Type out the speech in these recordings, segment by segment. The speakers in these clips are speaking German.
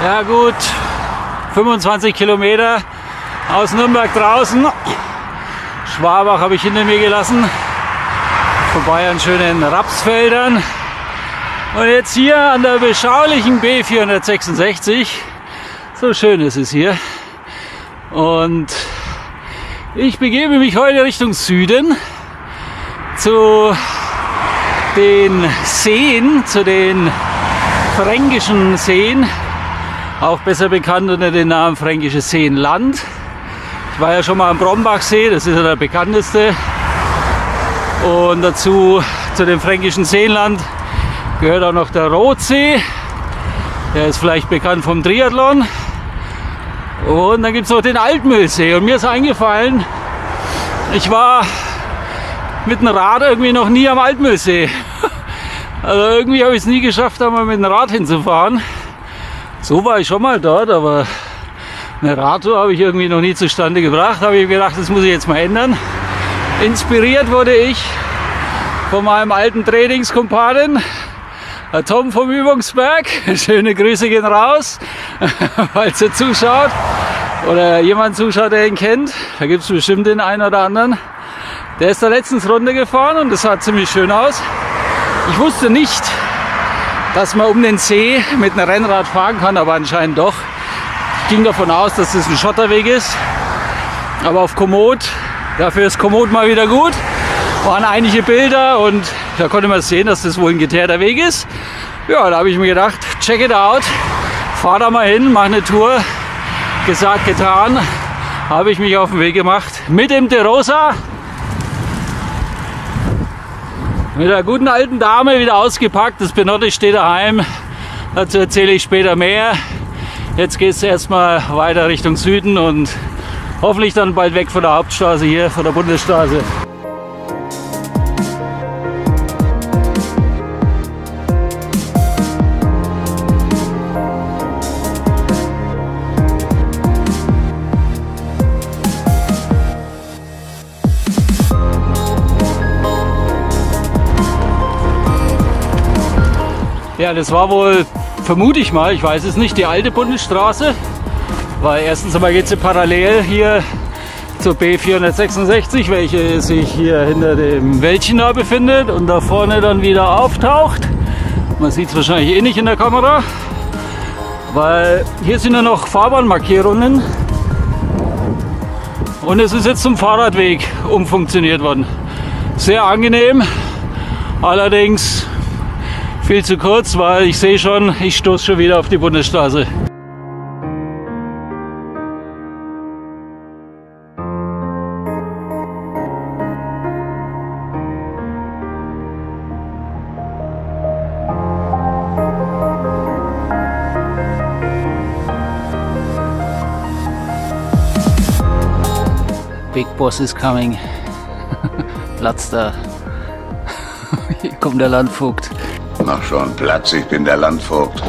Ja gut, 25 Kilometer aus Nürnberg draußen. Schwabach habe ich hinter mir gelassen. Vorbei an schönen Rapsfeldern. Und jetzt hier an der beschaulichen B466. So schön ist es hier. Und ich begebe mich heute Richtung Süden zu den Seen, zu den Fränkischen Seen, auch besser bekannt unter dem Namen Fränkisches Seenland. Ich war ja schon mal am Brombachsee, das ist ja der bekannteste. Und dazu, zu dem Fränkischen Seenland, gehört auch noch der Rotsee. Der ist vielleicht bekannt vom Triathlon. Und dann gibt es noch den Altmühlsee. Und mir ist eingefallen, ich war mit dem Rad irgendwie noch nie am Altmühlsee. Also irgendwie habe ich es nie geschafft, da mal mit dem Rad hinzufahren. So war ich schon mal dort, aber eine Radtour habe ich irgendwie noch nie zustande gebracht. Da habe ich gedacht, das muss ich jetzt mal ändern. Inspiriert wurde ich von meinem alten Trainingskumpanen, der Tom vom Übungsberg. Schöne Grüße gehen raus, falls er zuschaut oder jemand zuschaut, der ihn kennt. Da gibt es bestimmt den einen oder anderen. Der ist da letztens runtergefahren und das sah ziemlich schön aus. Ich wusste nicht, dass man um den See mit einem Rennrad fahren kann, aber anscheinend doch. Ich ging davon aus, dass das ein Schotterweg ist. Aber auf Komoot, dafür ist Komoot mal wieder gut, waren einige Bilder und da konnte man sehen, dass das wohl ein geteerter Weg ist. Ja, da habe ich mir gedacht, check it out, fahr da mal hin, mach eine Tour. Gesagt, getan, habe ich mich auf den Weg gemacht mit dem De Rosa. Mit der guten alten Dame wieder ausgepackt. Das Benotti steht daheim. Dazu erzähle ich später mehr. Jetzt geht es erstmal weiter Richtung Süden und hoffentlich dann bald weg von der Hauptstraße hier, von der Bundesstraße. Ja, das war wohl, vermute ich mal, ich weiß es nicht, die alte Bundesstraße. Weil erstens einmal geht sie parallel hier zur B466, welche sich hier hinter dem Wäldchen da befindet und da vorne dann wieder auftaucht. Man sieht es wahrscheinlich eh nicht in der Kamera, weil hier sind ja noch Fahrbahnmarkierungen. Und es ist jetzt zum Fahrradweg umfunktioniert worden. Sehr angenehm, allerdings viel zu kurz, weil ich sehe schon, ich stoße schon wieder auf die Bundesstraße. Big Boss is coming. Platz da. Hier kommt der Landvogt. Mach schon Platz, ich bin der Landvogt.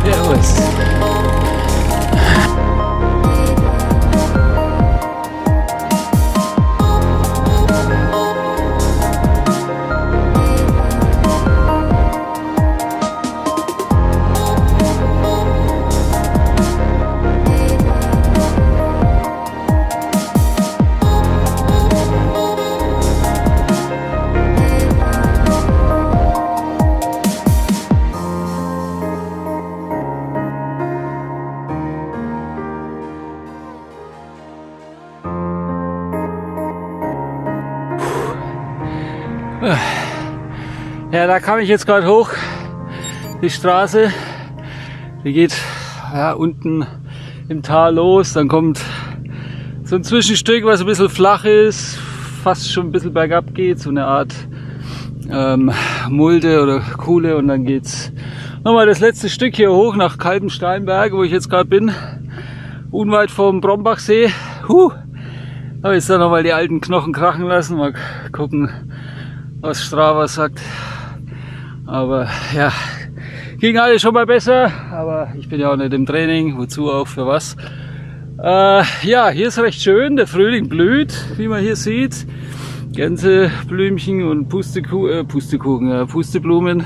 Servus. Ja, da kam ich jetzt gerade hoch, die Straße, die geht ja, unten im Tal los, dann kommt so ein Zwischenstück, was ein bisschen flach ist, fast schon ein bisschen bergab geht, so eine Art Mulde oder Kuhle, und dann geht's nochmal das letzte Stück hier hoch nach Kalbensteinberg, wo ich jetzt gerade bin, unweit vom Brombachsee. Habe jetzt dann nochmal die alten Knochen krachen lassen, mal gucken, was Strava sagt. Aber ja, ging alles schon mal besser, aber ich bin ja auch nicht im Training, wozu auch, für was. Ja, hier ist recht schön, der Frühling blüht, wie man hier sieht. Gänseblümchen und Pusteblumen, Pustekuchen.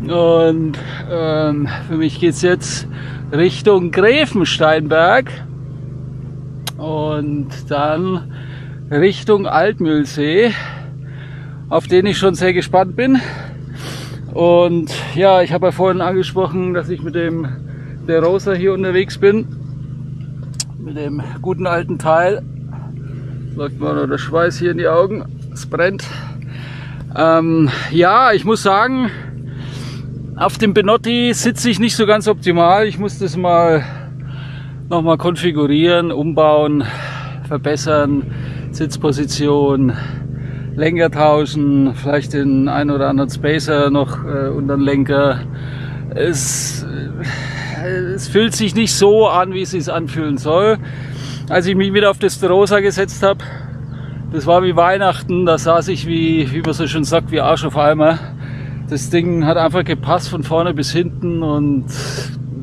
Und für mich geht es jetzt Richtung Gräfensteinberg und dann Richtung Altmühlsee, auf den ich schon sehr gespannt bin. Und ja, ich habe ja vorhin angesprochen, dass ich mit dem DeRosa hier unterwegs bin, mit dem guten alten Teil. Läuft mir noch der Schweiß hier in die Augen, es brennt. Ja, ich muss sagen, auf dem Benotti sitze ich nicht so ganz optimal. Ich muss das mal nochmal konfigurieren, umbauen, verbessern, Sitzposition, Lenker tauschen, vielleicht den einen oder anderen Spacer noch unter den Lenker. Es fühlt sich nicht so an, wie es sich anfühlen soll. Als ich mich wieder auf das DeRosa gesetzt habe, das war wie Weihnachten, da saß ich wie man so schon sagt, wie Arsch auf Eimer. Das Ding hat einfach gepasst von vorne bis hinten und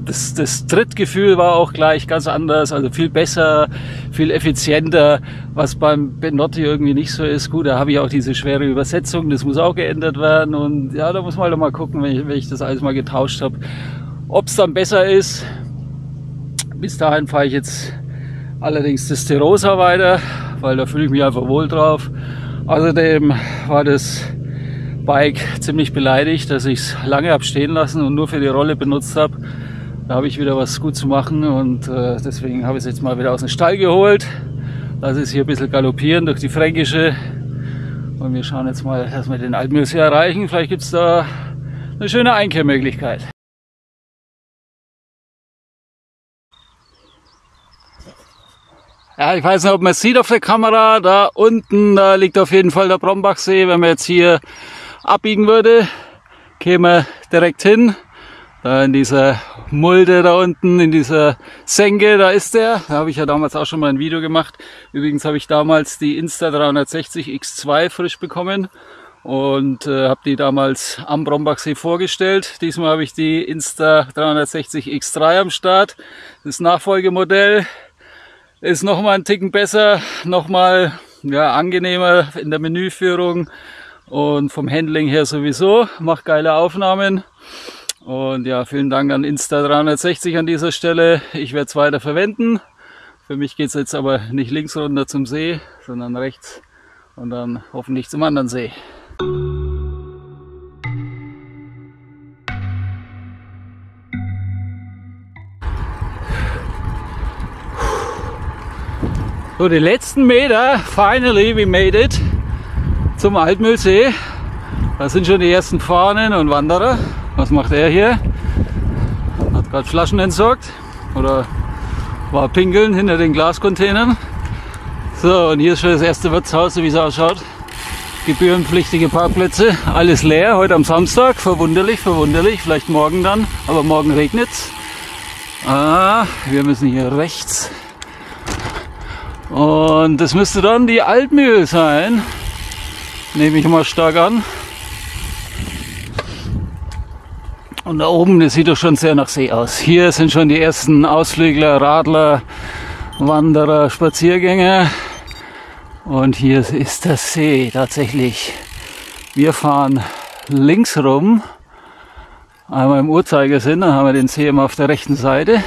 das Trittgefühl war auch gleich ganz anders, also viel besser, viel effizienter, was beim Benotti irgendwie nicht so ist. Gut, da habe ich auch diese schwere Übersetzung, das muss auch geändert werden und ja, da muss man halt mal gucken, wenn ich das alles mal getauscht habe, ob es dann besser ist. Bis dahin fahre ich jetzt allerdings das DeRosa weiter, weil da fühle ich mich einfach wohl drauf. Außerdem war das Bike ziemlich beleidigt, dass ich es lange habe stehen lassen und nur für die Rolle benutzt habe. Da habe ich wieder was gut zu machen und deswegen habe ich es jetzt mal wieder aus dem Stall geholt. Lass es hier ein bisschen galoppieren durch die Fränkische und wir schauen jetzt mal, dass wir den Altmühlsee erreichen. Vielleicht gibt es da eine schöne Einkehrmöglichkeit. Ja, ich weiß nicht, ob man es sieht auf der Kamera, da unten, da liegt auf jeden Fall der Brombachsee. Wenn man jetzt hier abbiegen würde, käme man direkt hin. Da in dieser Mulde da unten, in dieser Senke, da ist der. Da habe ich ja damals auch schon mal ein Video gemacht. Übrigens habe ich damals die Insta360 X2 frisch bekommen und habe die damals am Brombachsee vorgestellt. Diesmal habe ich die Insta360 X3 am Start, das Nachfolgemodell. Ist nochmal einen Ticken besser, nochmal ja, angenehmer in der Menüführung und vom Handling her sowieso. Macht geile Aufnahmen. Und ja, vielen Dank an Insta360 an dieser Stelle. Ich werde es weiter verwenden. Für mich geht es jetzt aber nicht links runter zum See, sondern rechts und dann hoffentlich zum anderen See. So, die letzten Meter, finally we made it zum Altmühlsee. Da sind schon die ersten Fahnen und Wanderer. Was macht er hier? Hat gerade Flaschen entsorgt oder war pinkeln hinter den Glascontainern. So, und hier ist schon das erste Wirtshaus, so wie es ausschaut. Gebührenpflichtige Parkplätze, alles leer, heute am Samstag, verwunderlich, vielleicht morgen dann, aber morgen regnet's. Wir müssen hier rechts. Und das müsste dann die Altmühl sein, nehme ich mal stark an. Und da oben, das sieht doch schon sehr nach See aus. Hier sind schon die ersten Ausflügler, Radler, Wanderer, Spaziergänger. Und hier ist der See tatsächlich. Wir fahren links rum, einmal im Uhrzeigersinn, dann haben wir den See immer auf der rechten Seite.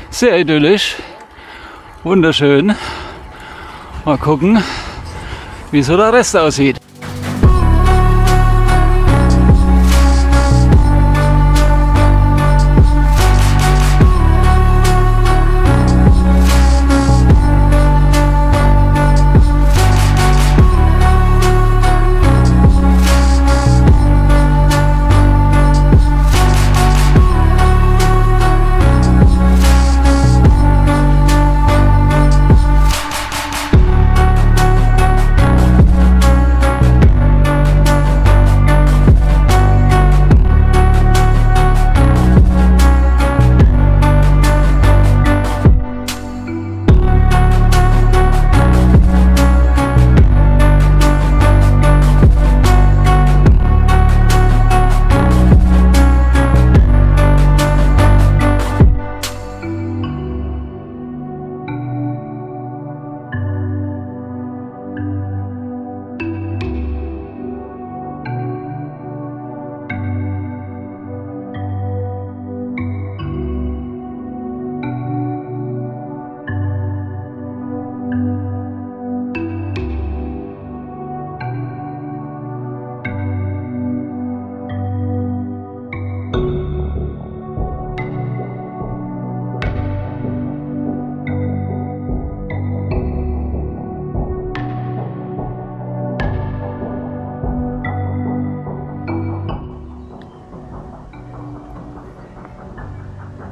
Sehr idyllisch, wunderschön. Mal gucken, wie so der Rest aussieht.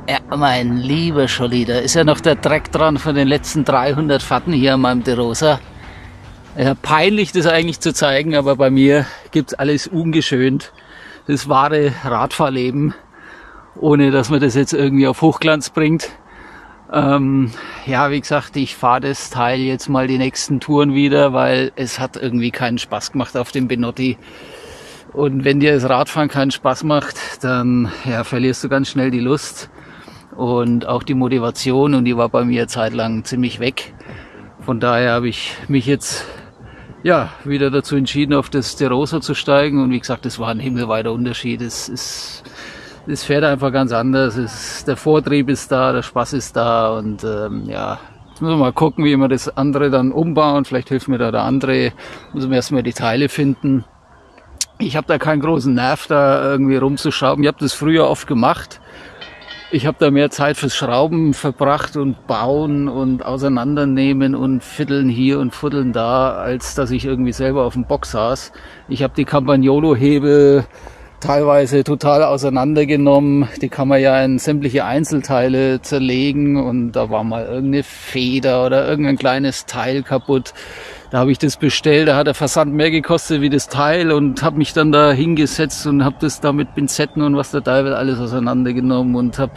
Ja, mein lieber Scholli, da ist ja noch der Dreck dran von den letzten 300 Fahrten hier an meinem DeRosa. Ja, peinlich, das eigentlich zu zeigen, aber bei mir gibt's alles ungeschönt. Das wahre Radfahrleben, ohne dass man das jetzt irgendwie auf Hochglanz bringt. Ja, wie gesagt, ich fahre das Teil jetzt mal die nächsten Touren wieder, weil es hat irgendwie keinen Spaß gemacht auf dem Benotti. Und wenn dir das Radfahren keinen Spaß macht, dann ja, verlierst du ganz schnell die Lust und auch die Motivation, und die war bei mir zeitlang ziemlich weg. Von daher habe ich mich jetzt ja wieder dazu entschieden, auf das DeRosa zu steigen, und wie gesagt, das war ein himmelweiter Unterschied. Es fährt einfach ganz anders, der Vortrieb ist da, der Spaß ist da, und ja, jetzt müssen wir mal gucken, wie wir das andere dann umbauen. Vielleicht hilft mir da der andere, müssen wir erstmal die Teile finden. Ich habe da keinen großen Nerv, da irgendwie rumzuschrauben. Ich habe das früher oft gemacht. Ich habe da mehr Zeit fürs Schrauben verbracht und Bauen und Auseinandernehmen und Fiddeln hier und Fuddeln da, als dass ich irgendwie selber auf dem Bock saß. Ich habe die Campagnolo-Hebel teilweise total auseinandergenommen. Die kann man ja in sämtliche Einzelteile zerlegen, und da war mal irgendeine Feder oder irgendein kleines Teil kaputt. Da habe ich das bestellt, da hat der Versand mehr gekostet wie das Teil, und habe mich dann da hingesetzt und habe das da mit Pinzetten und was der Teufel alles auseinandergenommen und habe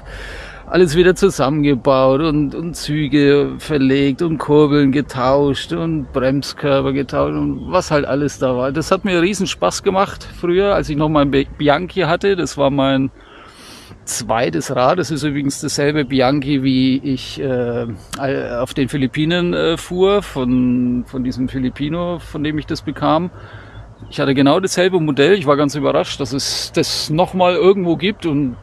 alles wieder zusammengebaut und Züge verlegt und Kurbeln getauscht und Bremskörper getauscht und was halt alles da war. Das hat mir riesen Spaß gemacht früher, als ich noch mein Bianchi hatte. Das war mein zweites Rad. Das ist übrigens dasselbe Bianchi, wie ich auf den Philippinen fuhr, von diesem Filipino, von dem ich das bekam. Ich hatte genau dasselbe Modell. Ich war ganz überrascht, dass es das nochmal irgendwo gibt und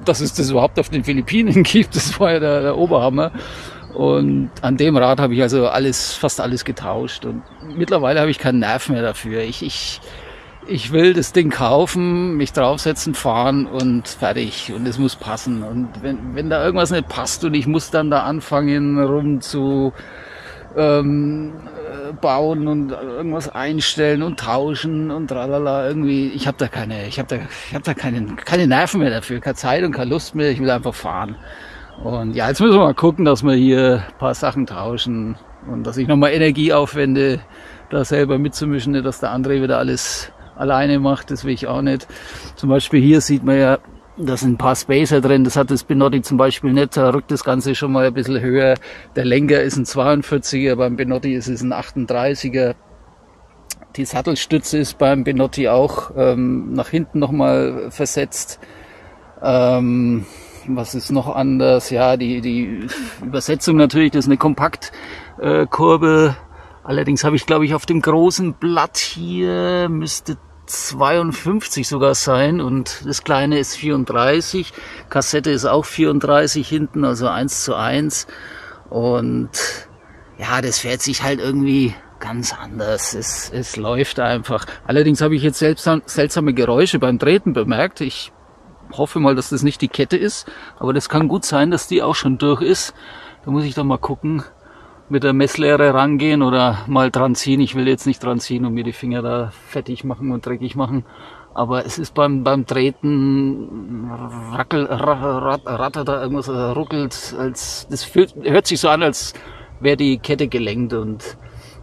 dass es das überhaupt auf den Philippinen gibt. Das war ja der Oberhammer. Und an dem Rad habe ich also fast alles getauscht. Und mittlerweile habe ich keinen Nerv mehr dafür. Ich will das Ding kaufen, mich draufsetzen, fahren und fertig. Und es muss passen. Und wenn da irgendwas nicht passt und ich muss dann da anfangen rum zu bauen und irgendwas einstellen und tauschen und tralala, irgendwie, ich habe da keine Nerven mehr dafür, keine Zeit und keine Lust mehr, ich will einfach fahren. Und ja, jetzt müssen wir mal gucken, dass wir hier ein paar Sachen tauschen und dass ich nochmal Energie aufwende, da selber mitzumischen, nicht, dass der andere wieder alles alleine macht, das will ich auch nicht. Zum Beispiel hier sieht man ja, da sind ein paar Spacer drin, das hat das Benotti zum Beispiel nicht, da rückt das Ganze schon mal ein bisschen höher. Der Lenker ist ein 42er, beim Benotti ist es ein 38er. Die Sattelstütze ist beim Benotti auch nach hinten nochmal versetzt. Was ist noch anders? Ja, die Übersetzung natürlich, das ist eine Kompaktkurbel. Allerdings habe ich, glaube ich, auf dem großen Blatt hier müsste 52 sogar sein, und das kleine ist 34. Kassette ist auch 34 hinten, also 1:1. Und ja, das fährt sich halt irgendwie ganz anders. Es läuft einfach. Allerdings habe ich jetzt seltsame Geräusche beim Treten bemerkt. Ich hoffe mal, dass das nicht die Kette ist, aber das kann gut sein, dass die auch schon durch ist. Da muss ich dann mal gucken, mit der Messlehre rangehen oder mal dran ziehen. Ich will jetzt nicht dran ziehen und mir die Finger da fettig machen und dreckig machen. Aber es ist beim Treten rattert da irgendwas, ruckelt, hört sich so an, als wäre die Kette gelenkt, und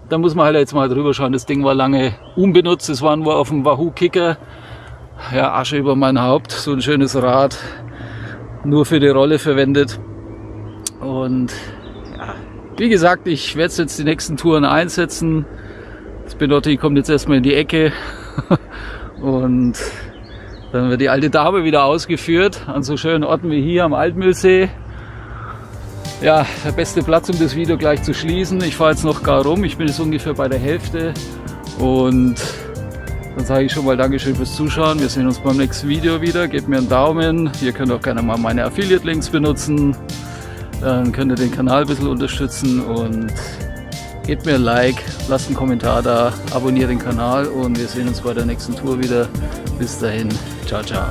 da muss man halt jetzt mal drüber schauen. Das Ding war lange unbenutzt, es war nur auf dem Wahoo Kicker. Ja, Asche über mein Haupt, so ein schönes Rad, nur für die Rolle verwendet. Und ja, wie gesagt, ich werde jetzt die nächsten Touren einsetzen. Das Benotti kommt jetzt erstmal in die Ecke und dann wird die alte Dame wieder ausgeführt an so schönen Orten wie hier am Altmühlsee. Ja, der beste Platz, um das Video gleich zu schließen. Ich fahre jetzt noch gar rum, ich bin jetzt ungefähr bei der Hälfte, und dann sage ich schon mal Dankeschön fürs Zuschauen. Wir sehen uns beim nächsten Video wieder. Gebt mir einen Daumen. Ihr könnt auch gerne mal meine Affiliate-Links benutzen. Dann könnt ihr den Kanal ein bisschen unterstützen, und gebt mir ein Like, lasst einen Kommentar da, abonniert den Kanal, und wir sehen uns bei der nächsten Tour wieder. Bis dahin, ciao, ciao.